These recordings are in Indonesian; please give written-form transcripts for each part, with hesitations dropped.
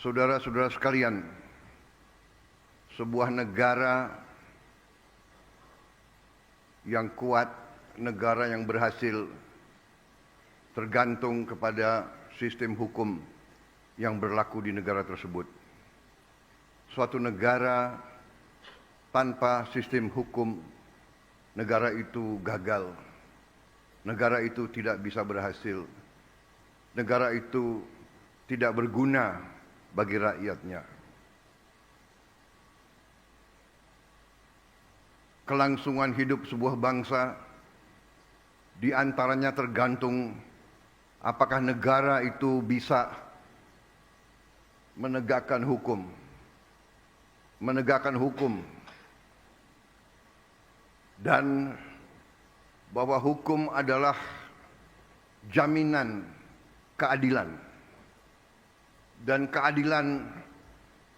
Saudara-saudara sekalian, sebuah negara yang kuat, negara yang berhasil, tergantung kepada sistem hukum yang berlaku di negara tersebut. Suatu negara tanpa sistem hukum, negara itu gagal. Negara itu tidak bisa berhasil. Negara itu tidak berguna bagi rakyatnya. Kelangsungan hidup sebuah bangsa di antaranya tergantung apakah negara itu bisa menegakkan hukum. Dan bahwa hukum adalah jaminan keadilan. Dan keadilan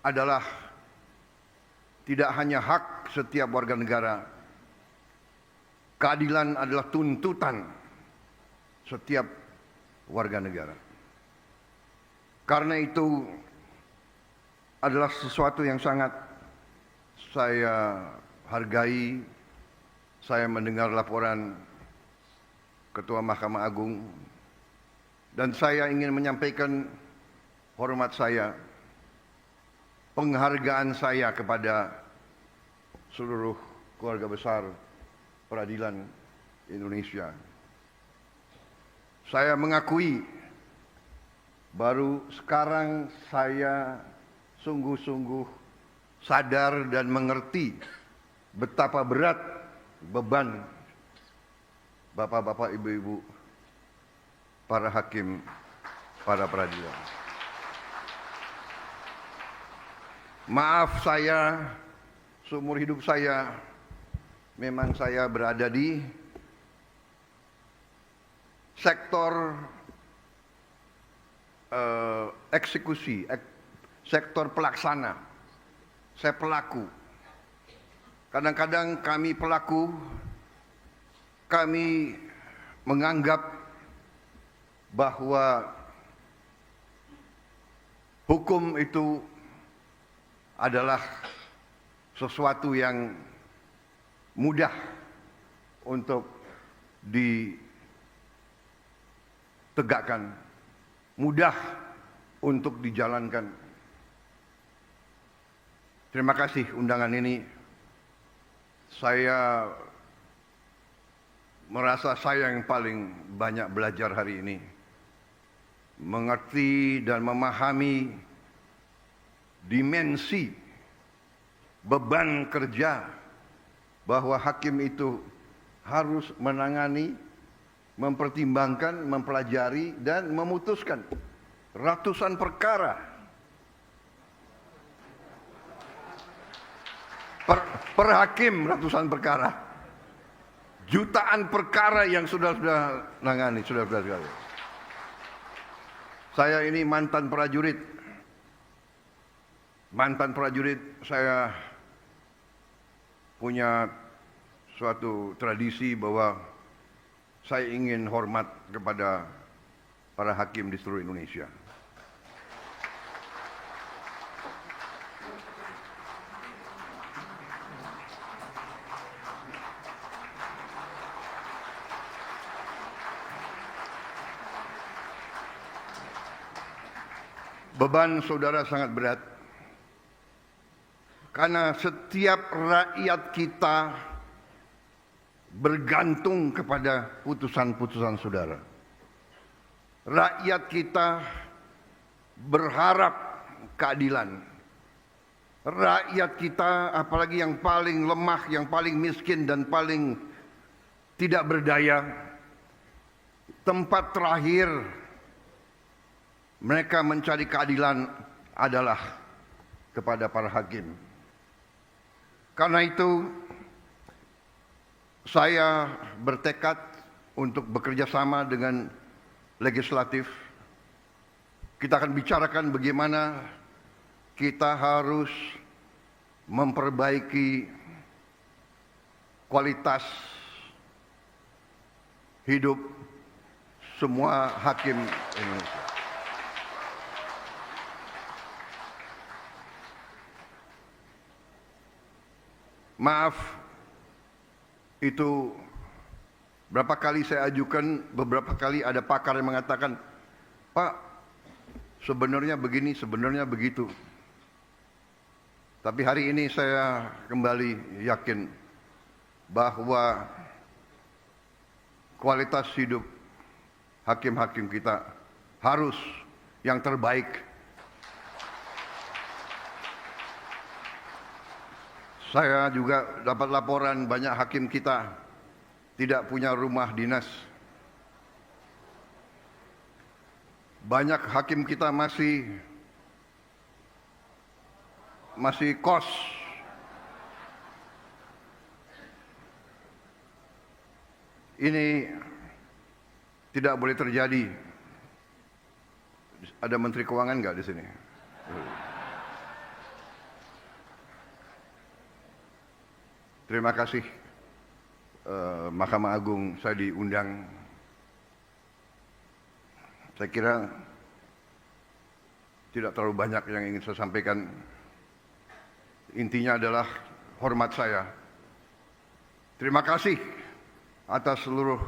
adalah tidak hanya hak setiap warga negara. Keadilan adalah tuntutan setiap warga negara. Karena itu adalah sesuatu yang sangat saya hargai. Saya mendengar laporan Ketua Mahkamah Agung dan saya ingin menyampaikan hormat saya, penghargaan saya kepada seluruh keluarga besar peradilan Indonesia. Saya mengakui baru sekarang saya sungguh-sungguh sadar dan mengerti betapa berat beban bapak-bapak, ibu-ibu, para hakim, para peradilan. Maaf saya, seumur hidup saya, memang saya berada di sektor eksekusi, sektor pelaksana. Saya pelaku. Kadang-kadang kami pelaku, kami menganggap bahwa hukum itu adalah sesuatu yang mudah untuk ditegakkan, mudah untuk dijalankan. Terima kasih undangan ini. Saya merasa saya yang paling banyak belajar hari ini. Mengerti dan memahami dimensi beban kerja bahwa hakim itu harus menangani, mempertimbangkan, mempelajari dan memutuskan ratusan perkara. Per hakim ratusan perkara. Jutaan perkara yang sudah nangani, sudah. Saya ini mantan prajurit. Saya punya suatu tradisi bahwa saya ingin hormat kepada para hakim di seluruh Indonesia. Beban saudara sangat berat. Karena setiap rakyat kita bergantung kepada putusan-putusan saudara. Rakyat kita berharap keadilan. Rakyat kita, apalagi yang paling lemah, yang paling miskin dan paling tidak berdaya, tempat terakhir mereka mencari keadilan adalah kepada para hakim. Karena itu, saya bertekad untuk bekerja sama dengan legislatif. Kita akan bicarakan bagaimana kita harus memperbaiki kualitas hidup semua hakim Indonesia. maaf, itu berapa kali saya ajukan, beberapa kali ada pakar yang mengatakan, Pak, sebenarnya begini, sebenarnya begitu. Tapi hari ini saya kembali yakin bahwa kualitas hidup hakim-hakim kita harus yang terbaik. Saya juga dapat laporan banyak hakim kita tidak punya rumah dinas. Banyak hakim kita masih kos. Ini tidak boleh terjadi. Ada Menteri Keuangan nggak di sini? Terima kasih Mahkamah Agung saya diundang. Saya kira tidak terlalu banyak yang ingin saya sampaikan. Intinya adalah hormat saya. Terima kasih atas seluruh